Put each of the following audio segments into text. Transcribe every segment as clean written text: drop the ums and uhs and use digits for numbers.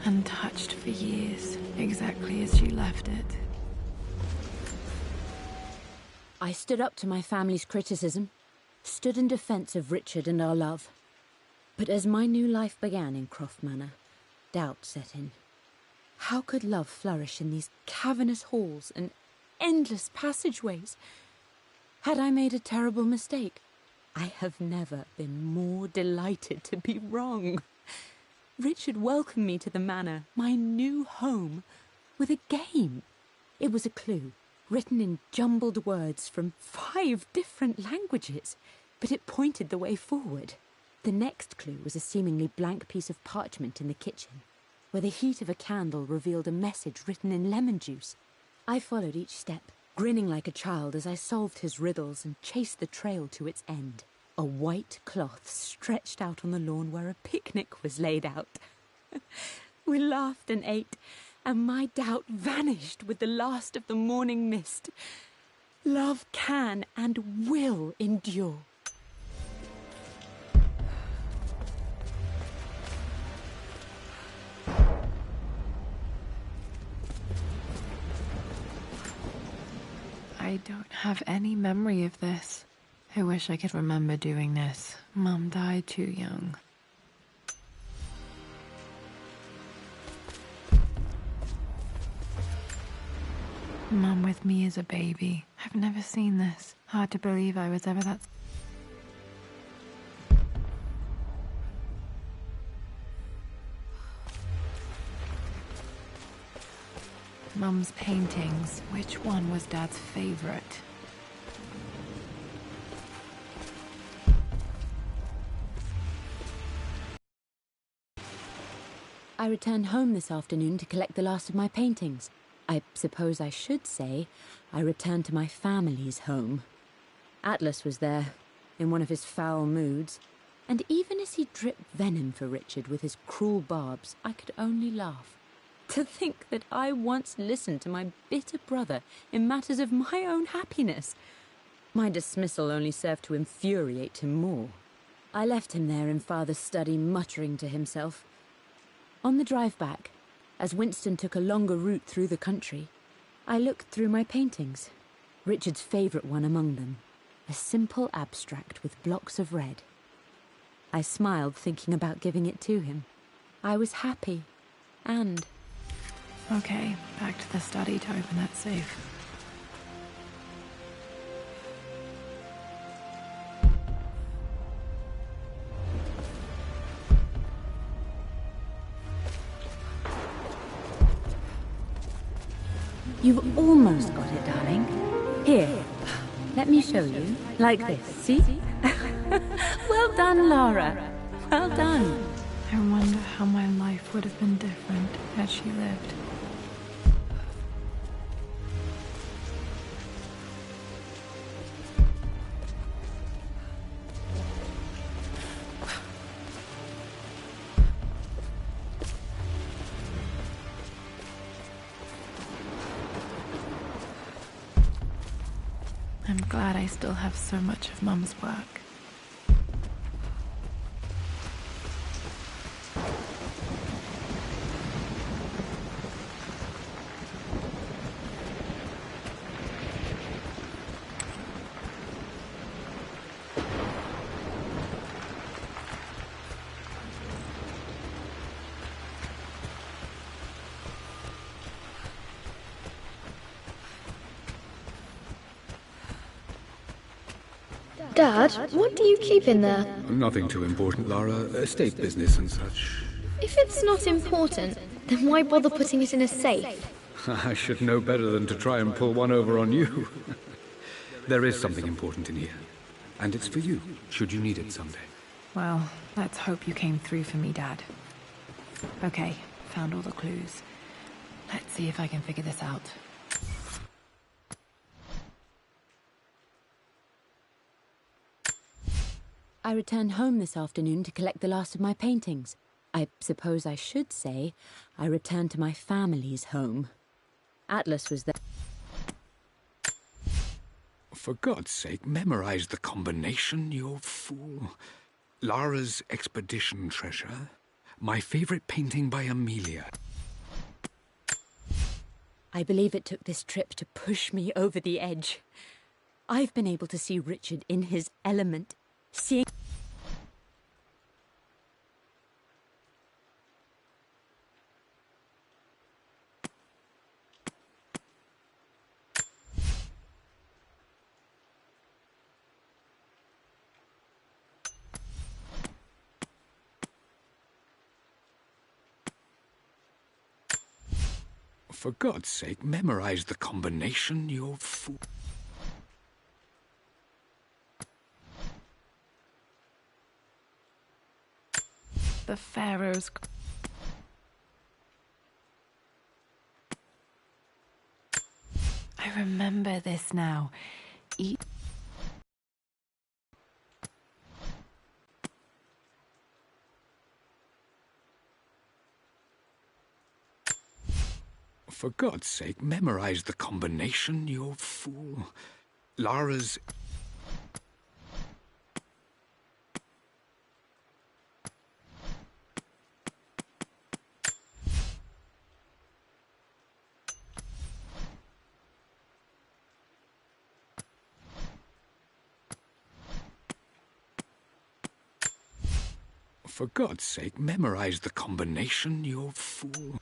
Untouched for years, exactly as you left it. I stood up to my family's criticism, stood in defense of Richard and our love. But as my new life began in Croft Manor, doubt set in. How could love flourish in these cavernous halls and endless passageways? Had I made a terrible mistake? I have never been more delighted to be wrong. Richard welcomed me to the manor, my new home, with a game. It was a clue, written in jumbled words from 5 different languages, but it pointed the way forward. The next clue was a seemingly blank piece of parchment in the kitchen, where the heat of a candle revealed a message written in lemon juice. I followed each step, grinning like a child as I solved his riddles and chased the trail to its end. A white cloth stretched out on the lawn where a picnic was laid out. We laughed and ate, and my doubt vanished with the last of the morning mist. Love can and will endure. I don't have any memory of this. I wish I could remember doing this. Mum died too young. Mum with me as a baby. I've never seen this. Hard to believe I was ever that... Mum's paintings. Which one was Dad's favorite? I returned home this afternoon to collect the last of my paintings. I suppose I should say I returned to my family's home. Atlas was there, in one of his foul moods, and even as he dripped venom for Richard with his cruel barbs, I could only laugh. To think that I once listened to my bitter brother in matters of my own happiness. My dismissal only served to infuriate him more. I left him there in Father's study, muttering to himself. On the drive back, as Winston took a longer route through the country, I looked through my paintings, Richard's favourite one among them, a simple abstract with blocks of red. I smiled, thinking about giving it to him. I was happy, and... Okay, back to the study to open that safe. You've almost got it, darling. Here, let me show you. Like this, see? Well done, Lara. Well done. I wonder how my life would have been different had she lived. I'm glad I still have so much of Mum's work. Dad, what do you keep in there? Nothing too important, Lara. Estate business and such. If it's not important, then why bother putting it in a safe? I should know better than to try and pull one over on you. There is something important in here. And it's for you, should you need it someday. Well, let's hope you came through for me, Dad. Okay, found all the clues. Let's see if I can figure this out. I returned home this afternoon to collect the last of my paintings. I suppose I should say I returned to my family's home. Atlas was there. For God's sake, memorize the combination, you fool. Lara's expedition treasure, My favorite painting by Amelia. I believe it took this trip to push me over the edge. I've been able to see Richard in his element, seeing... For God's sake, memorize the combination, you fool. The Pharaoh's... I remember this now. For God's sake, memorize the combination, you fool. Lara's... For God's sake, memorize the combination, you fool.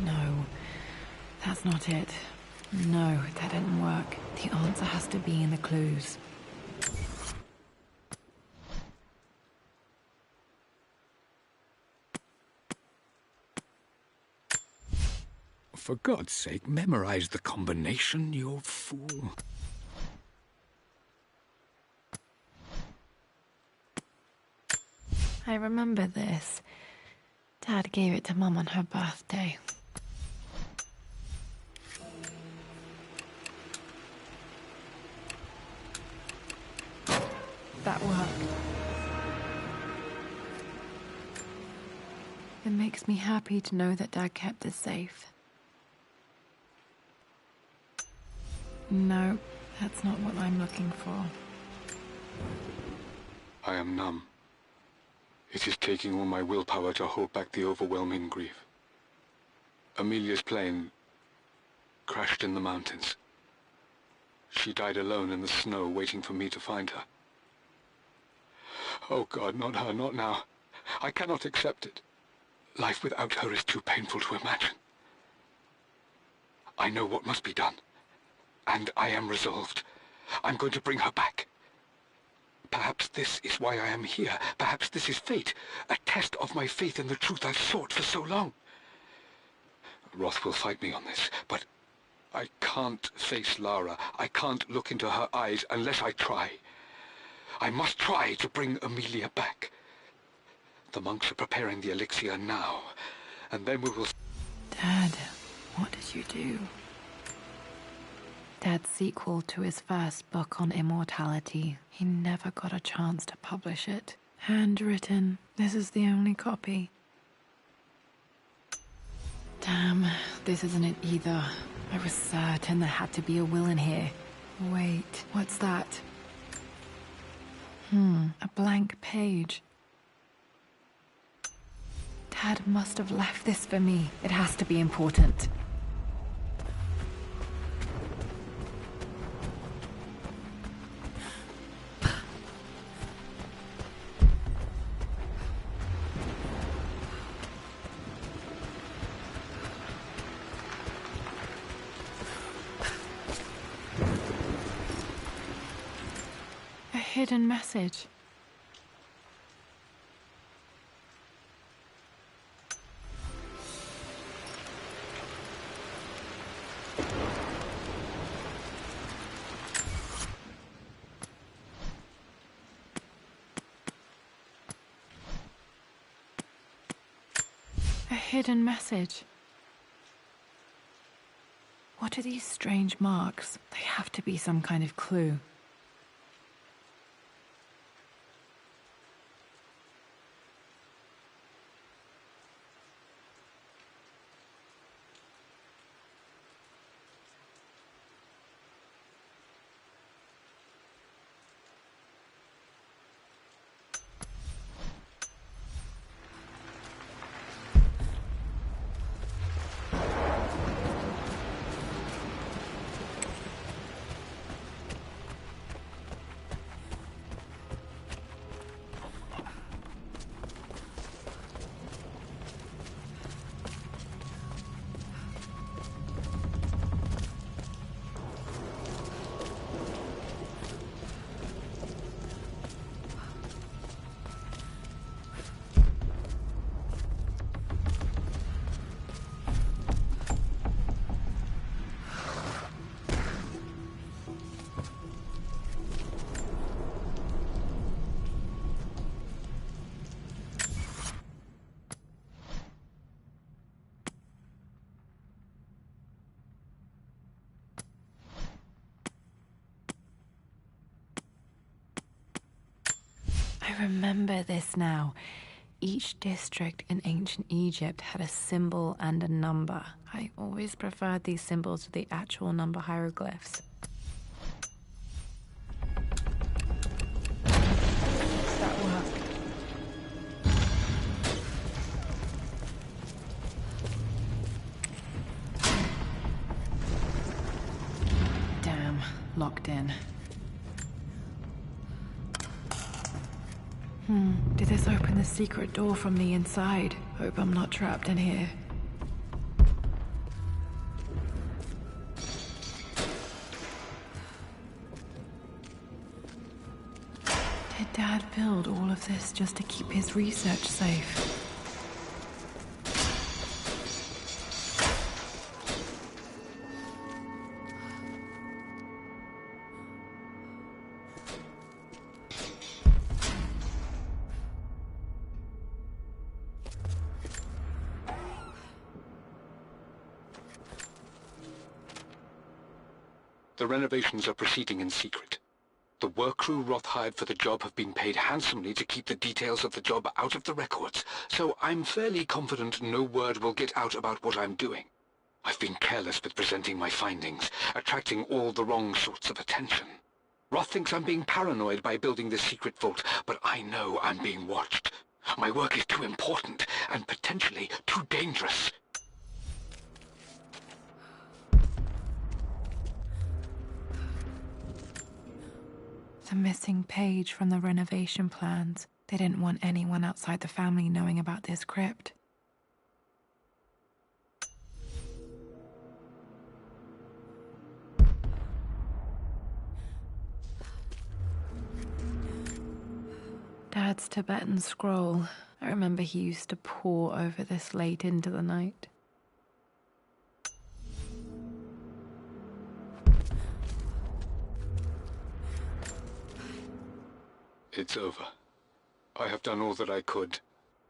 No, that's not it. No, that didn't work. The answer has to be in the clues. For God's sake, memorize the combination, you fool. I remember this. Dad gave it to Mum on her birthday. That worked. It makes me happy to know that Dad kept it safe. No, that's not what I'm looking for. I am numb. It is taking all my willpower to hold back the overwhelming grief. Amelia's plane crashed in the mountains. She died alone in the snow, waiting for me to find her. Oh God, not her, not now. I cannot accept it. Life without her is too painful to imagine. I know what must be done, and I am resolved. I'm going to bring her back. Perhaps this is why I am here. Perhaps this is fate, a test of my faith in the truth I've sought for so long. Roth will fight me on this, but I can't face Lara. I can't look into her eyes unless I try. I must try to bring Amelia back. The monks are preparing the elixir now, and then we will... Dad, what did you do? Dad's sequel to his first book on immortality. He never got a chance to publish it. Handwritten. This is the only copy. Damn, this isn't it either. I was certain there had to be a will in here. Wait, what's that? A blank page. Dad must have left this for me. It has to be important. A hidden message. A hidden message. What are these strange marks? They have to be some kind of clue. remember this now. Each district in ancient Egypt had a symbol and a number. I always preferred these symbols to the actual number hieroglyphs. That worked. Damn, locked in. Did this open the secret door from the inside? Hope I'm not trapped in here. Did Dad build all of this just to keep his research safe? The renovations are proceeding in secret. The work crew Roth hired for the job have been paid handsomely to keep the details of the job out of the records, so I'm fairly confident no word will get out about what I'm doing. I've been careless with presenting my findings, attracting all the wrong sorts of attention. Roth thinks I'm being paranoid by building this secret vault, but I know I'm being watched. My work is too important, and potentially too dangerous. The missing page from the renovation plans. They didn't want anyone outside the family knowing about this crypt. Dad's Tibetan scroll. I remember he used to pore over this late into the night. It's over. I have done all that I could,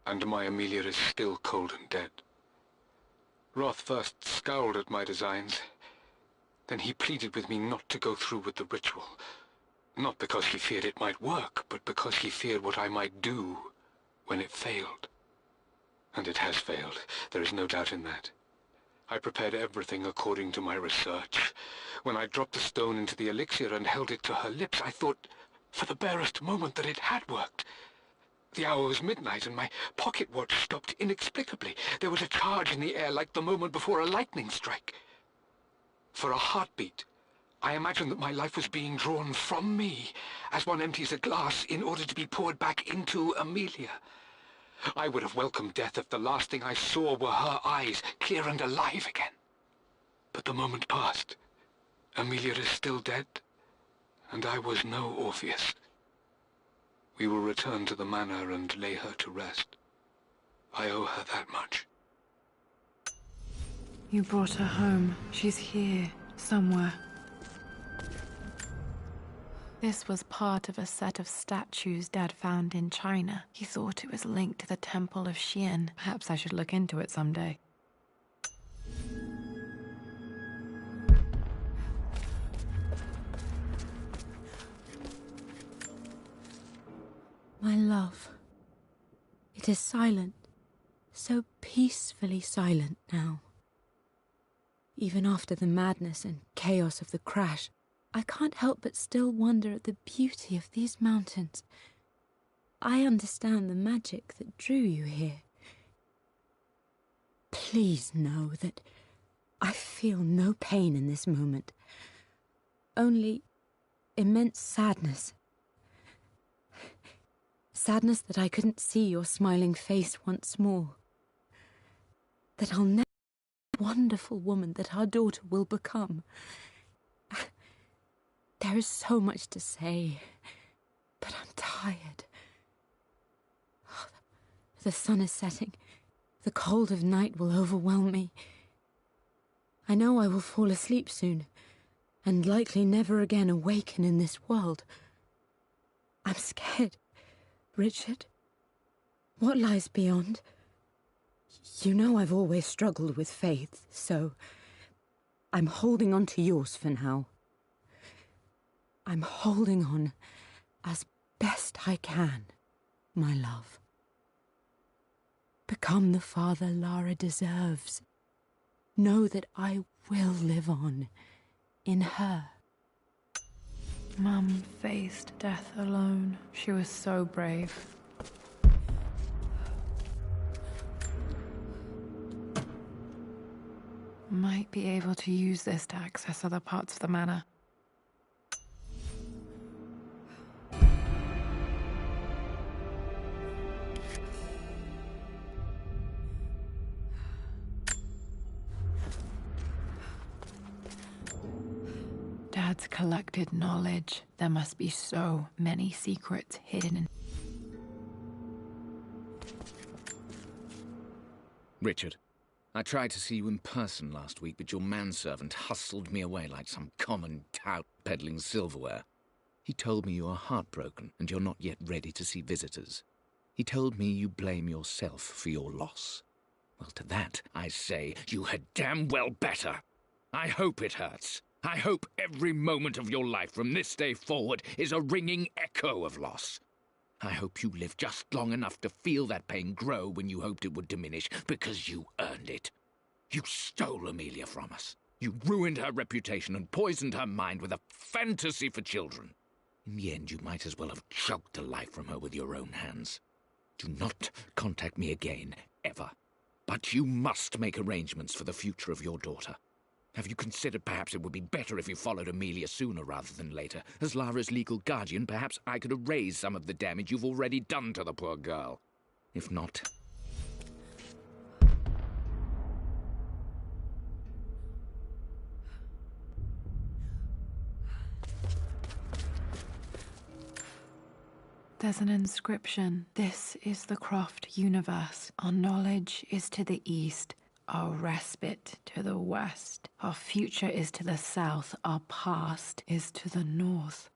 and my Amelia is still cold and dead. Roth first scowled at my designs. Then he pleaded with me not to go through with the ritual. Not because he feared it might work, but because he feared what I might do when it failed. And it has failed. There is no doubt in that. I prepared everything according to my research. When I dropped the stone into the elixir and held it to her lips, I thought for the barest moment that it had worked. The hour was midnight and my pocket watch stopped inexplicably. There was a charge in the air like the moment before a lightning strike. For a heartbeat, I imagined that my life was being drawn from me as one empties a glass in order to be poured back into Amelia. I would have welcomed death if the last thing I saw were her eyes, clear and alive again. But the moment passed. Amelia is still dead, and I was no Orpheus. We will return to the manor and lay her to rest. I owe her that much. You brought her home. She's here, somewhere. This was part of a set of statues Dad found in China. He thought it was linked to the Temple of Xian. Perhaps I should look into it someday. My love, it is silent, so peacefully silent now. Even after the madness and chaos of the crash, I can't help but still wonder at the beauty of these mountains. I understand the magic that drew you here. Please know that I feel no pain in this moment, only immense sadness. Sadness that I couldn't see your smiling face once more. That I'll never be the wonderful woman that our daughter will become. There is so much to say, but I'm tired. The sun is setting. The cold of night will overwhelm me. I know I will fall asleep soon, and likely never again awaken in this world. I'm scared. Richard, what lies beyond? You know I've always struggled with faith, so I'm holding on to yours for now. I'm holding on as best I can. my love. Become the father Lara deserves. Know that I will live on in her. Mum faced death alone. She was so brave. Might be able to use this to access other parts of the manor. Dad's collected knowledge. There must be so many secrets hidden in... Richard, I tried to see you in person last week, but your manservant hustled me away like some common tout peddling silverware. He told me you are heartbroken and you're not yet ready to see visitors. He told me you blame yourself for your loss. Well, to that, I say you had damn well better. I hope it hurts. I hope every moment of your life from this day forward is a ringing echo of loss. I hope you live just long enough to feel that pain grow when you hoped it would diminish, because you earned it. You stole Amelia from us. You ruined her reputation and poisoned her mind with a fantasy for children. In the end, you might as well have choked the life from her with your own hands. Do not contact me again, ever. But you must make arrangements for the future of your daughter. Have you considered perhaps it would be better if you followed Amelia sooner rather than later? As Lara's legal guardian, perhaps I could erase some of the damage you've already done to the poor girl. If not... There's an inscription. This is the Croft universe. Our knowledge is to the east. Our respite to the west. Our future is to the south. Our past is to the north.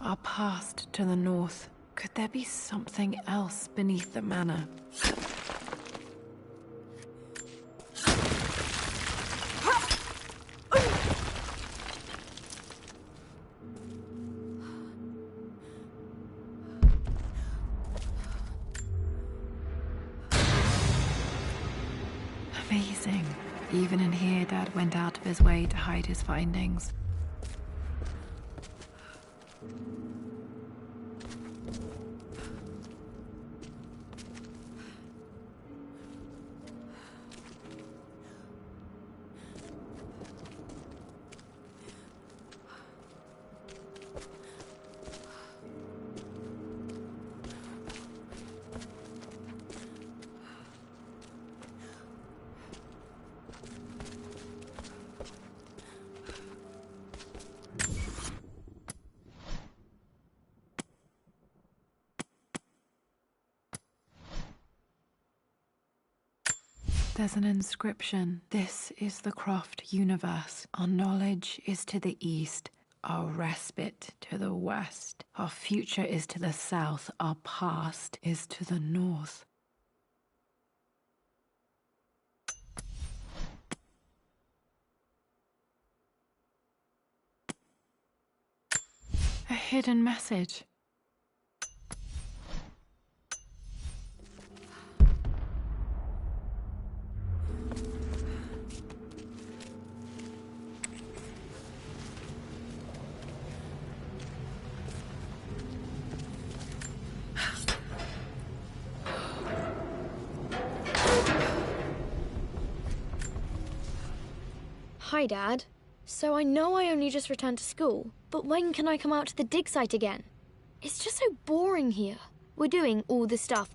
Our past to the north. Could there be something else beneath the manor? Amazing. Even in here, Dad went out of his way to hide his findings. There's an inscription. This is the Croft universe. Our knowledge is to the east. Our respite to the west. Our future is to the south. Our past is to the north. A hidden message. Hi, Dad. So I know I only just returned to school, but when can I come out to the dig site again? It's just so boring here. We're doing all the stuff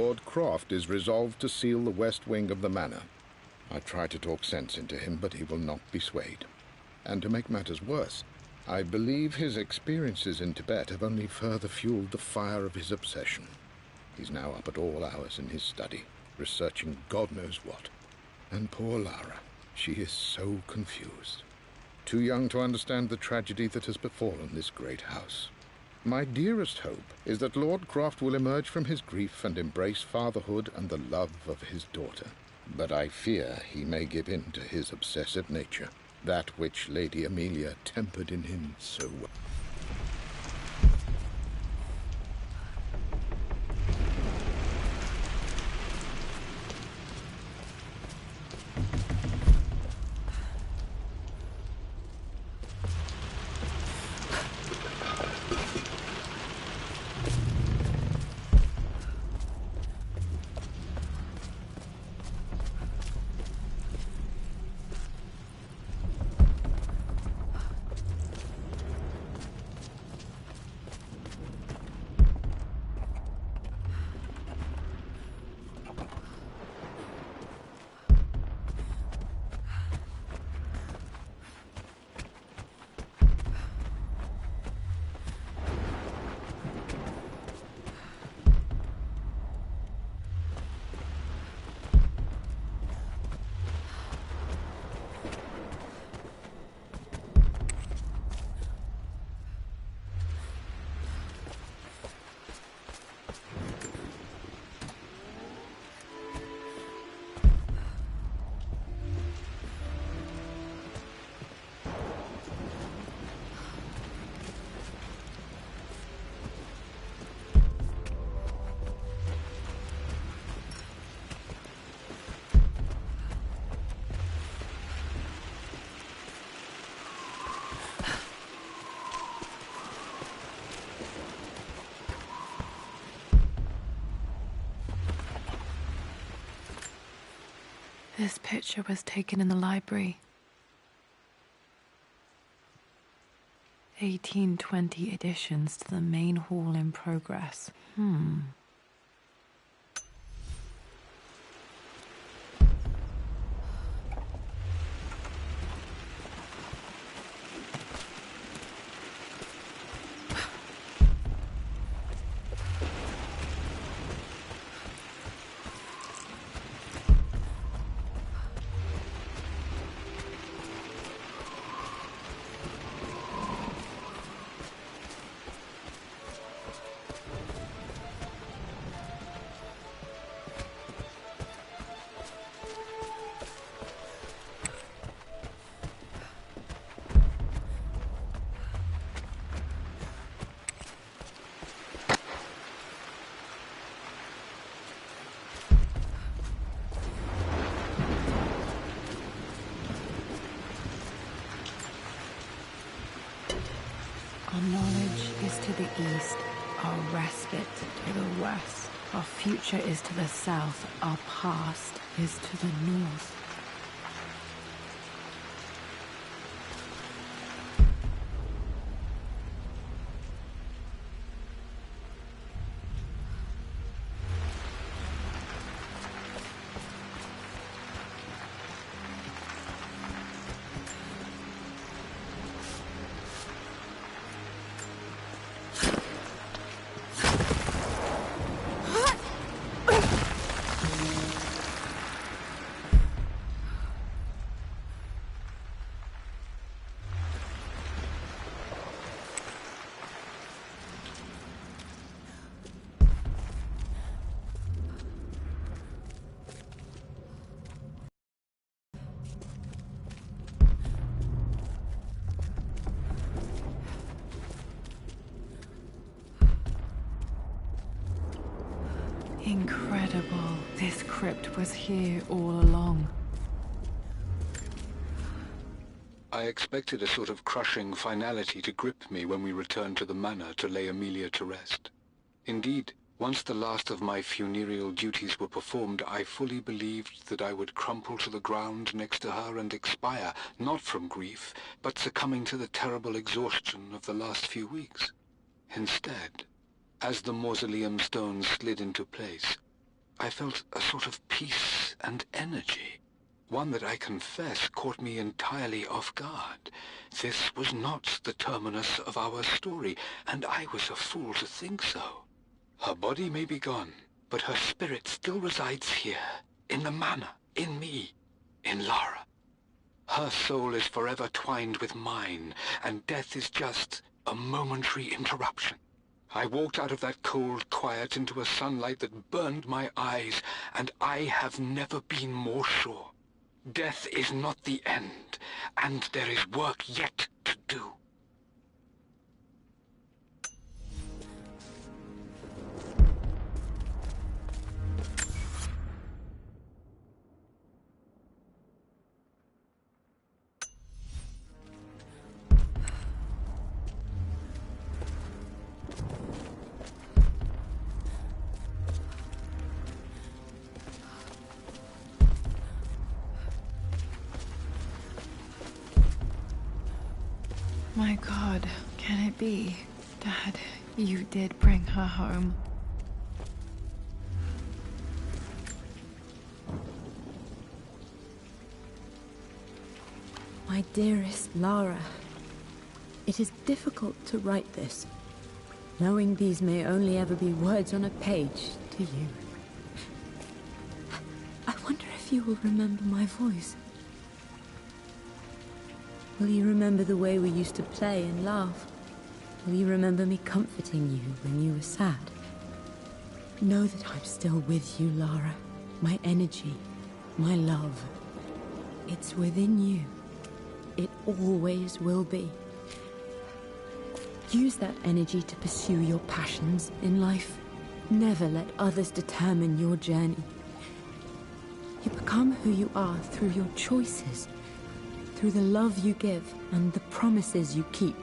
Lord Croft is resolved to seal the west wing of the manor. I try to talk sense into him, but he will not be swayed. And to make matters worse, I believe his experiences in Tibet have only further fueled the fire of his obsession. He's now up at all hours in his study, researching God knows what. And poor Lara, she is so confused. Too young to understand the tragedy that has befallen this great house. My dearest hope is that Lord Croft will emerge from his grief and embrace fatherhood and the love of his daughter. But I fear he may give in to his obsessive nature, that which Lady Amelia tempered in him so well. This picture was taken in the library. 1820 additions to the main hall in progress. Our knowledge is to the east, our respite to the west. Our future is to the south, our past is to the north. Incredible. This crypt was here all along. I expected a sort of crushing finality to grip me when we returned to the manor to lay Amelia to rest. Indeed, once the last of my funereal duties were performed, I fully believed that I would crumple to the ground next to her and expire, not from grief, but succumbing to the terrible exhaustion of the last few weeks. Instead, as the mausoleum stones slid into place, I felt a sort of peace and energy. One that I confess caught me entirely off guard. This was not the terminus of our story, and I was a fool to think so. Her body may be gone, but her spirit still resides here, in the manor, in me, in Lara. Her soul is forever twined with mine, and death is just a momentary interruption. I walked out of that cold quiet into a sunlight that burned my eyes, and I have never been more sure. Death is not the end, and there is work yet to do. My God, can it be? Dad, you did bring her home. My dearest Lara, it is difficult to write this, knowing these may only ever be words on a page to you. I wonder if you will remember my voice. Will you remember the way we used to play and laugh? Will you remember me comforting you when you were sad? Know that I'm still with you, Lara. My energy, my love. It's within you. It always will be. Use that energy to pursue your passions in life. Never let others determine your journey. You become who you are through your choices, through the love you give and the promises you keep.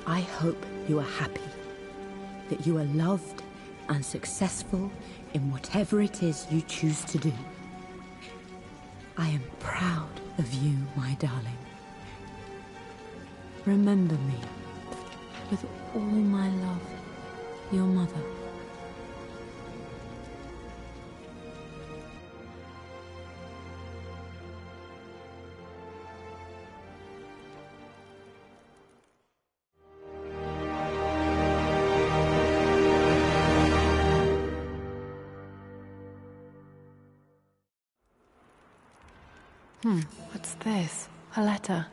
I hope you are happy, that you are loved and successful in whatever it is you choose to do. I am proud of you, my darling. Remember me, with all my love, your mother. What's this? A letter.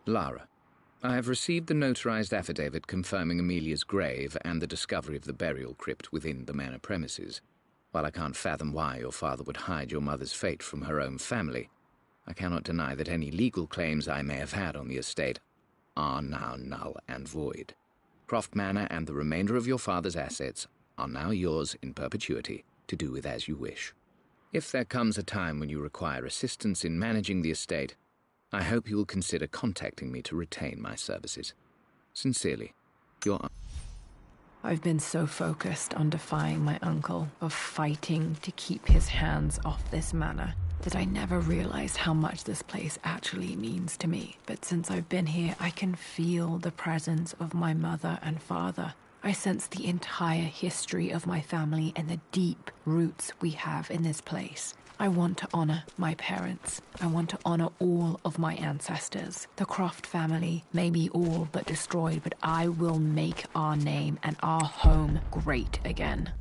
Lara, I have received the notarized affidavit confirming Amelia's grave and the discovery of the burial crypt within the manor premises. While I can't fathom why your father would hide your mother's fate from her own family, I cannot deny that any legal claims I may have had on the estate are now null and void. Croft Manor and the remainder of your father's assets are now yours in perpetuity to do with as you wish. If there comes a time when you require assistance in managing the estate, I hope you will consider contacting me to retain my services. Sincerely, your... I've been so focused on defying my uncle, of fighting to keep his hands off this manor, that I never realized how much this place actually means to me. But since I've been here, I can feel the presence of my mother and father. I sense the entire history of my family and the deep roots we have in this place. I want to honor my parents. I want to honor all of my ancestors. The Croft family may be all but destroyed, but I will make our name and our home great again.